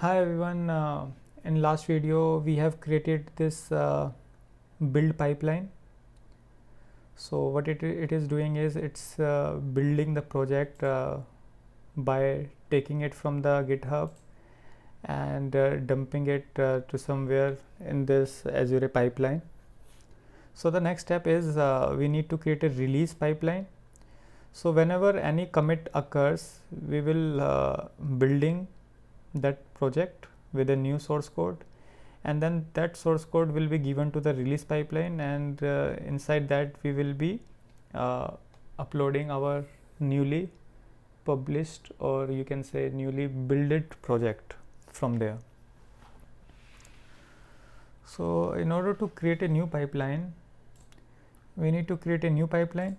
Hi everyone, in last video we have created this build pipeline. So what it is doing is it's building the project by taking it from the GitHub and dumping it to somewhere in this Azure pipeline. So the next step is we need to create a release pipeline. So whenever any commit occurs, we will building that project with a new source code, and then that source code will be given to the release pipeline, and inside that we will be uploading our newly published, or you can say newly built project from there. So in order to create a new pipeline, we need to create a new pipeline.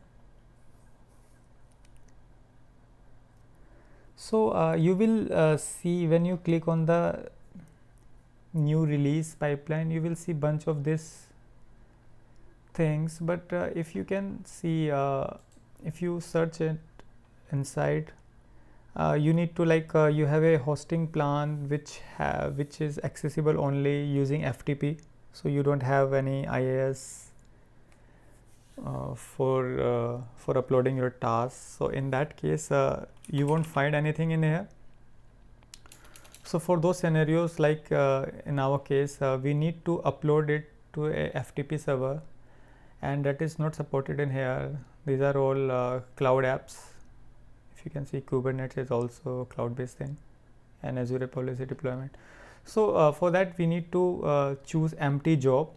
So you will see when you click on the new release pipeline, you will see bunch of this things, but if you can see, if you search it inside, you need to you have a hosting plan which is accessible only using FTP, so you don't have any IaaS for uploading your tasks. So in that case you won't find anything in here. So for those scenarios, in our case, we need to upload it to a FTP server, and that is not supported in here. These are all cloud apps. If you can see, Kubernetes is also a cloud-based thing, and Azure policy deployment. So for that we need to choose empty job.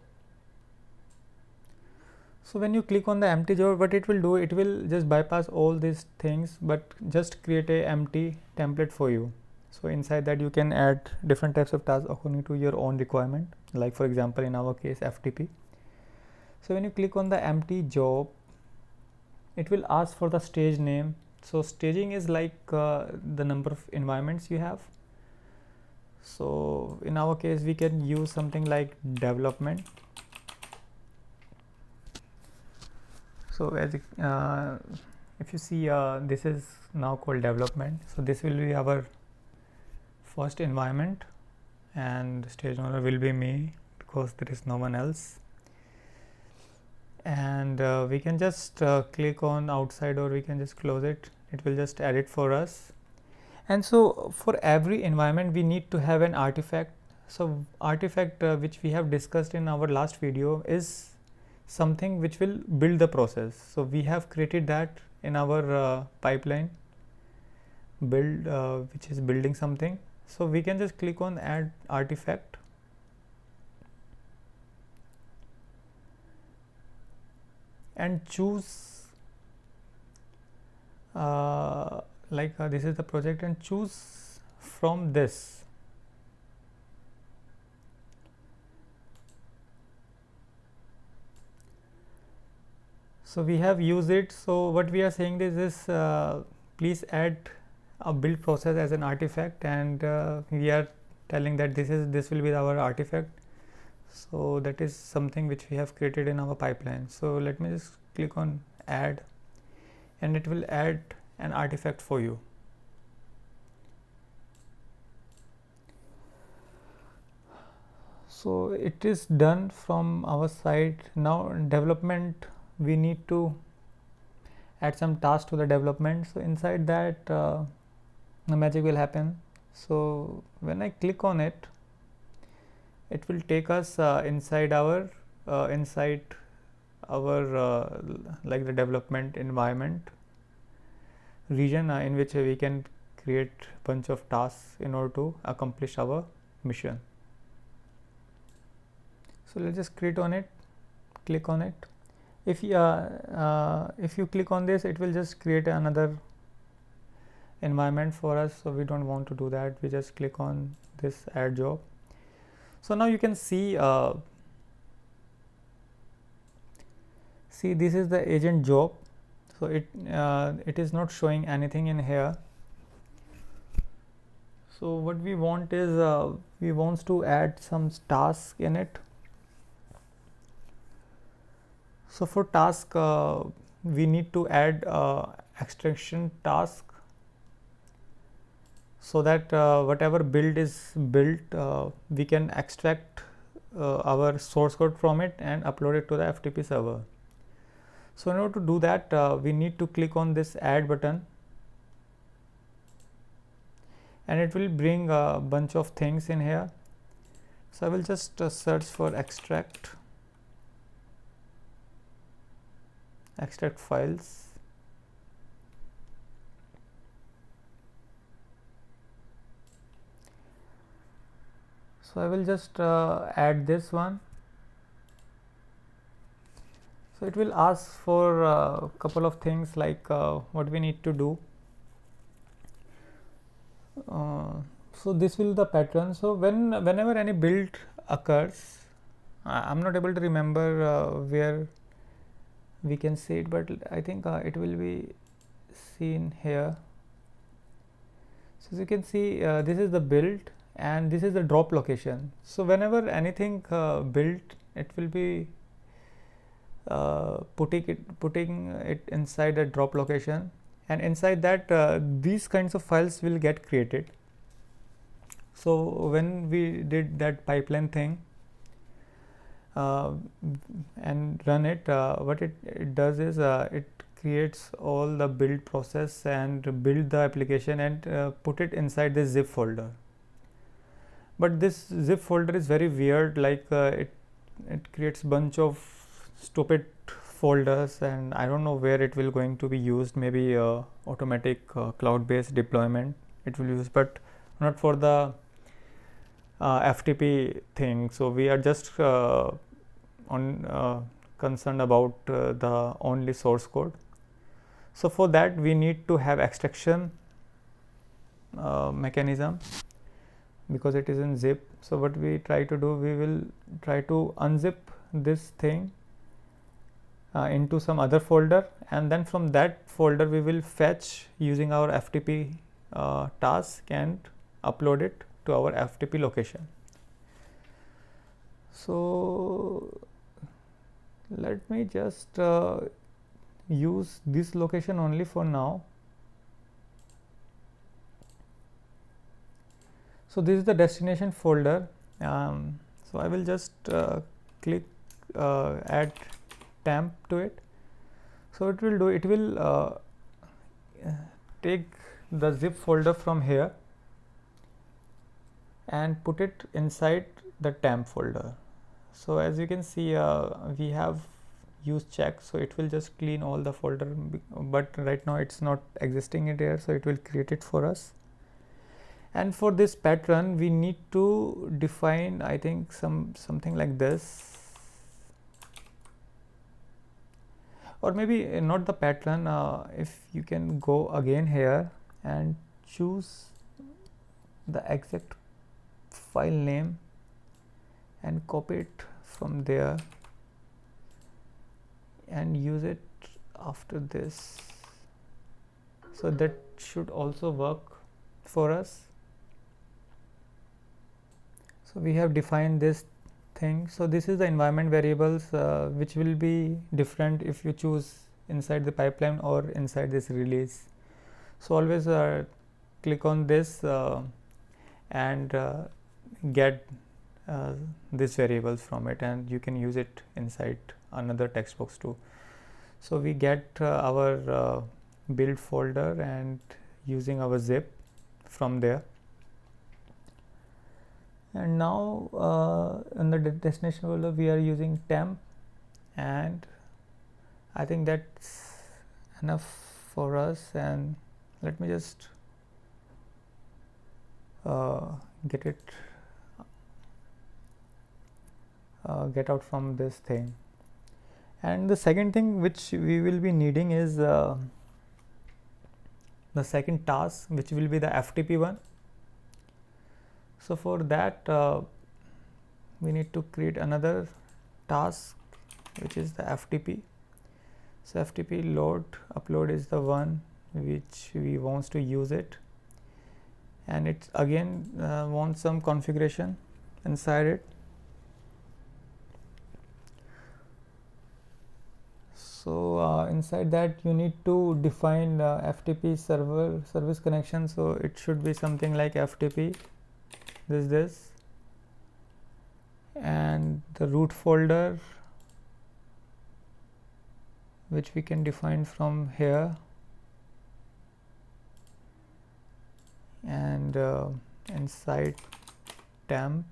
So when you click on the empty job, what it will do, it will just bypass all these things, but just create a empty template for you. So inside that you can add different types of tasks according to your own requirement, like for example in our case FTP. So when you click on the empty job, it will ask for the stage name. So staging is like the number of environments you have. So in our case we can use something like development. So as if you see, this is now called development. So this will be our first environment, and stage owner will be me because there is no one else. And we can just click on outside, or we can just close it. It will just add it for us. And so for every environment we need to have an artifact. So artifact which we have discussed in our last video is something which will build the process. So we have created that in our pipeline build, which is building something. So we can just click on add artifact, and choose this is the project, and choose from this. So we have used it. So what we are saying is please add a build process as an artifact, and we are telling that this will be our artifact. So that is something which we have created in our pipeline. So let me just click on add, and it will add an artifact for you. So it is done from our side. Now development, we need to add some tasks to the development. So inside that the magic will happen. So when I click on it, it will take us inside our like the development environment region, in which we can create bunch of tasks in order to accomplish our mission. So let's just click on it. If you click on this, it will just create another environment for us. So we don't want to do that. We just click on this add job. So now you can see this is the agent job. So it is not showing anything in here. So what we want is we want to add some task in it. So for task we need to add extraction task. so that whatever build is built, we can extract our source code from it and upload it to the FTP server. So in order to do that, we need to click on this add button, and it will bring a bunch of things in here. So I will just search for extract files. So I will just add this one. So it will ask for a couple of things like what we need to do. So this will the pattern. So whenever any build occurs, I'm not able to remember where we can see it, but I think it will be seen here. So as you can see, this is the build and this is the drop location. So whenever anything built, it will be putting it inside a drop location, and inside that these kinds of files will get created. So when we did that pipeline thing and run it, what it does is it creates all the build process and build the application and put it inside this zip folder. But this zip folder is very weird, like it creates bunch of stupid folders, and I don't know where it will going to be used. Maybe automatic cloud-based deployment it will use, but not for the FTP thing. So we are just concerned about the only source code. So for that we need to have extraction mechanism, because it is in zip. So what we try to do, we will try to unzip this thing into some other folder, and then from that folder we will fetch using our FTP task and upload it to our FTP location. So let me just use this location only for now. So this is the destination folder. So I will just click add temp to it. So it will do, it will take the zip folder from here and put it inside the temp folder. So as you can see, we have used check, so it will just clean all the folder, but right now it's not existing in here, so it will create it for us. And for this pattern we need to define, I think, something like this, or maybe not the pattern. If you can go again here and choose the exact file name and copy it from there and use it after this, so that should also work for us. So we have defined this thing. So this is the environment variables which will be different if you choose inside the pipeline or inside this release. So always click on this and get these variables from it, and you can use it inside another text box too. So we get our build folder and using our zip from there. And now in the destination folder we are using temp, and I think that's enough for us. And let me just get it get out from this thing. And the second thing which we will be needing is the second task, which will be the FTP one. So for that we need to create another task, which is the FTP. So FTP load upload is the one which we wants to use it, and it again wants some configuration inside it. So inside that you need to define FTP server service connection. So it should be something like FTP this and the root folder, which we can define from here, and inside temp,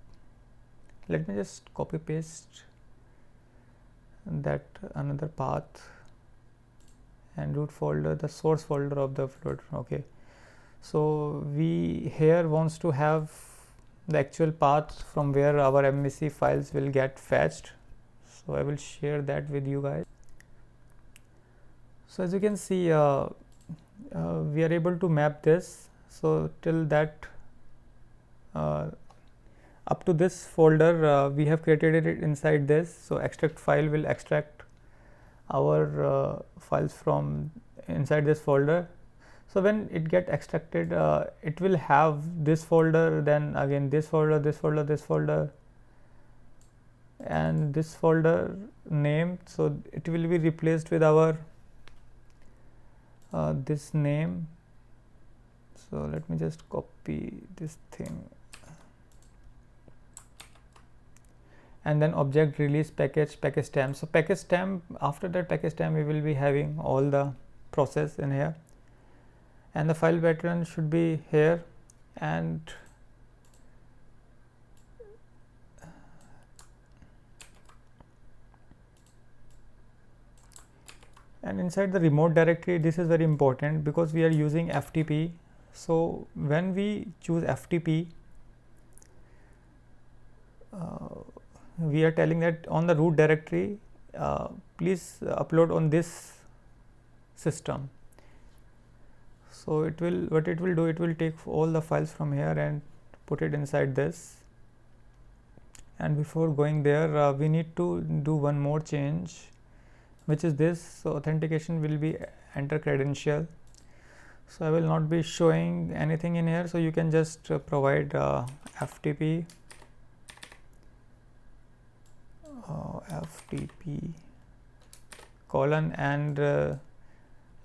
let me just copy paste that another path, and root folder, the source folder of the upload. Okay, so we here wants to have the actual path from where our MVC files will get fetched. So I will share that with you guys. So as you can see, we are able to map this. So till that up to this folder we have created it inside this. So extract file will extract our files from inside this folder. So when it get extracted, it will have this folder, then again this folder, this folder, this folder, and this folder name. So it will be replaced with our this name. So let me just copy this thing, and then object release package temp. So package temp, after that package temp we will be having all the process in here, and the file pattern should be here, and inside the remote directory, this is very important because we are using FTP. So when we choose FTP, we are telling that on the root directory, please upload on this system. So it will, what it will do, it will take all the files from here and put it inside this. And before going there, we need to do one more change, which is this. So authentication will be enter credential. So I will not be showing anything in here, so you can just provide FTP colon and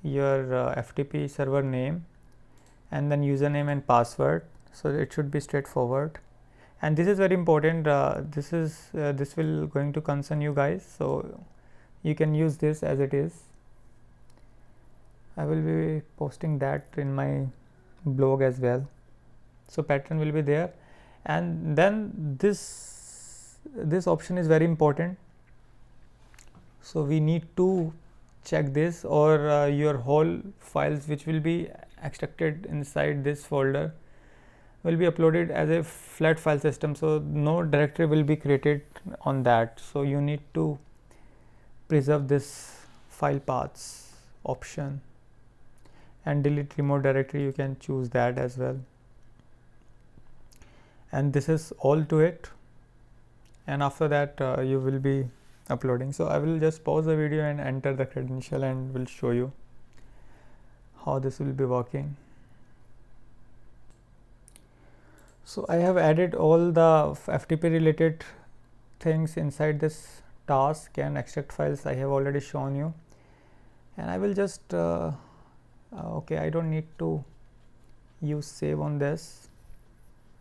your FTP server name, and then username and password. So it should be straightforward, and this is very important. This will going to concern you guys, so you can use this as it is. I will be posting that in my blog as well. So pattern will be there, and then this option is very important. So we need to check this, or your whole files which will be extracted inside this folder will be uploaded as a flat file system. So no directory will be created on that. So you need to preserve this file paths option, and delete remote directory, you can choose that as well. And this is all to it, and after that you will be uploading. So I will just pause the video and enter the credential, and will show you how this will be working. So I have added all the FTP related things inside this task, and extract files I have already shown you, and I will just okay, I don't need to use save on this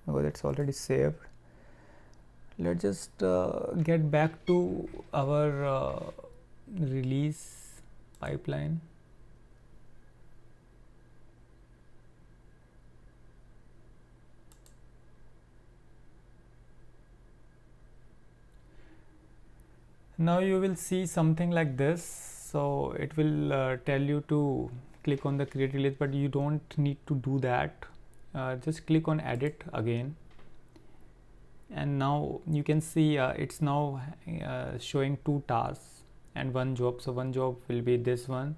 because it's already saved. Let's just get back to our release pipeline. Now you will see something like this. So it will tell you to click on the create release, but you don't need to do that. Just click on edit again, and now you can see it's now showing 2 tasks and 1 job. So 1 job will be this one,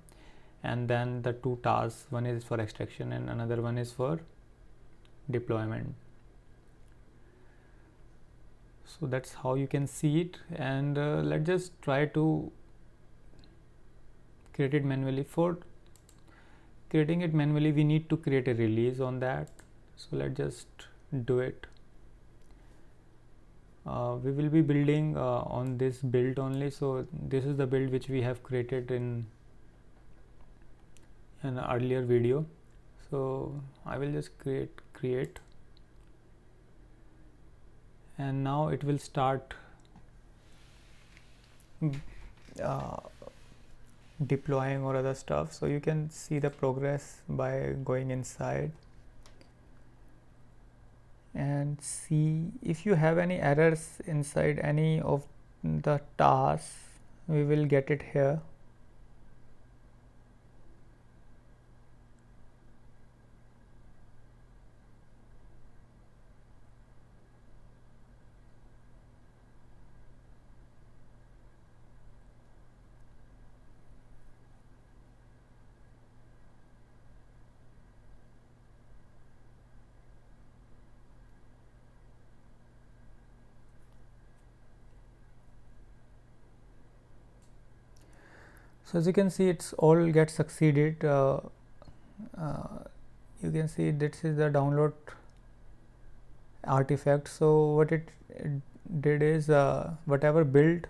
and then the 2 tasks, one is for extraction and another one is for deployment. So that's how you can see it, and let's just try to create it manually. For creating it manually, we need to create a release on that. So let's just do it. we will be building on this build only. So this is the build which we have created in an earlier video. So I will just create, and now it will start deploying or other stuff. So you can see the progress by going inside and see if you have any errors inside any of the tasks, we will get it here. So as you can see, it's all get succeeded. You can see this is the download artifact. So what it did is whatever build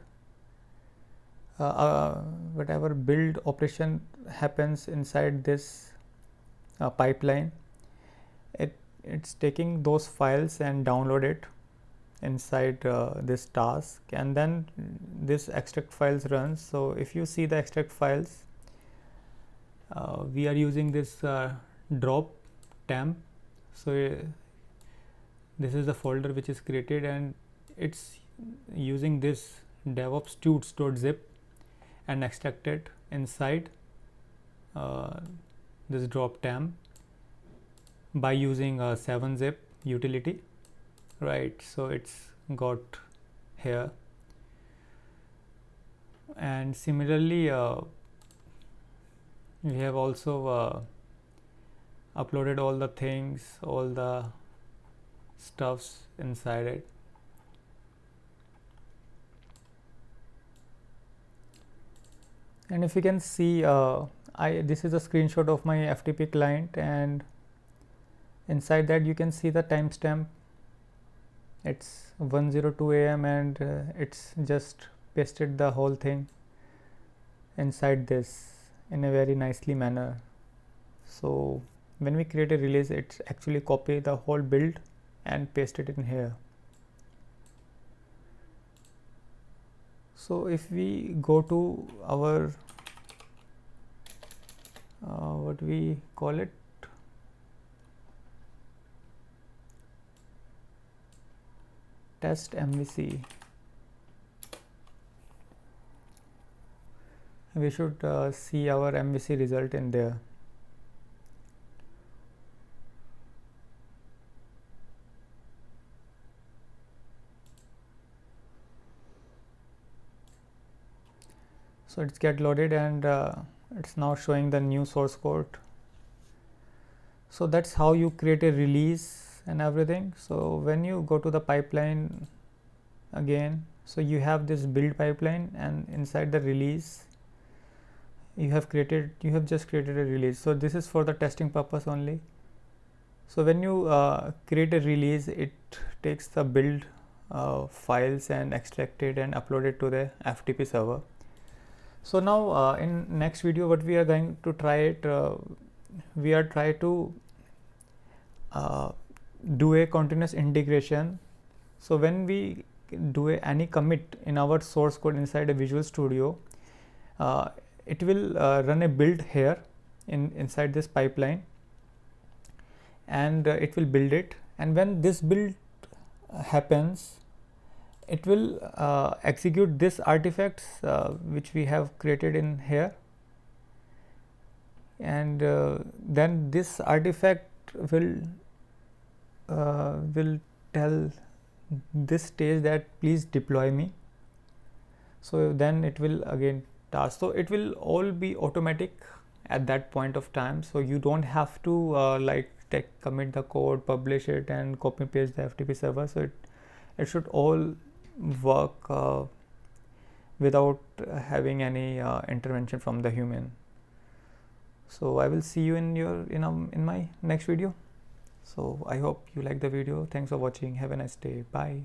operation happens inside this pipeline, it's taking those files and download it inside this task, and then this extract files runs. So if you see the extract files, we are using this drop temp. So this is the folder which is created, and it's using this DevOps toots.zip and extracted inside this drop temp by using a 7-zip utility, right? So it's got here, and similarly we have also uploaded all the things, all the stuffs inside it. And if you can see, this is a screenshot of my FTP client, and inside that you can see the timestamp. It's 1:02 a.m. and it's just pasted the whole thing inside this in a very nicely manner. So when we create a release, it's actually copy the whole build and paste it in here. So if we go to our what we call it, test MVC, we should see our MVC result in there. So it's get loaded, and it's now showing the new source code. So that's how you create a release and everything. So when you go to the pipeline again, so you have this build pipeline, and inside the release you have just created a release. So this is for the testing purpose only. So when you create a release, it takes the build files and extract it and upload it to the FTP server. So now in next video, what we are going to try it, we are try to do a continuous integration. So when we do any commit in our source code inside a Visual Studio, it will run a build here inside this pipeline, and it will build it. And when this build happens, it will execute this artifacts which we have created in here, and then this artifact will tell this stage that please deploy me. So then it will again task. So it will all be automatic at that point of time. So you don't have to commit the code, publish it, and copy paste the FTP server. So it should all work without having any intervention from the human. So I will see you in my next video. So I hope you like the video. Thanks for watching. Have a nice day. Bye.